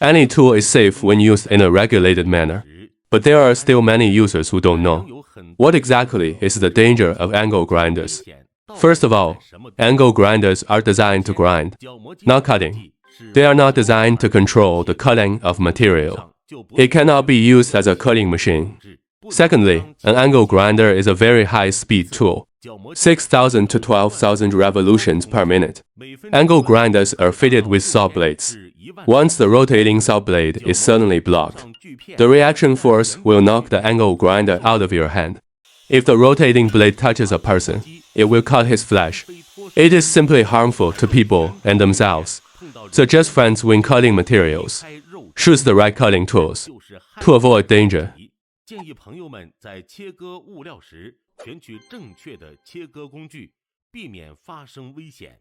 Any tool is safe when used in a regulated manner, but there are still many users who don't know. What exactly is the danger of angle grinders? First of all, angle grinders are designed to grind, not cutting. They are not designed to control the cutting of material. It cannot be used as a cutting machine. Secondly, an angle grinder is a very high-speed tool, 6,000 to 12,000 revolutions per minute. Angle grinders are fitted with saw blades. Once the rotating saw blade is suddenly blocked, the reaction force will knock the angle grinder out of your hand. If the rotating blade touches a person, it will cut his flesh. It is simply harmful to people and themselves. Suggest friends when cutting materials. Choose the right cutting tools to avoid danger. 建议朋友们在切割物料时选取正确的切割工具，避免发生危险。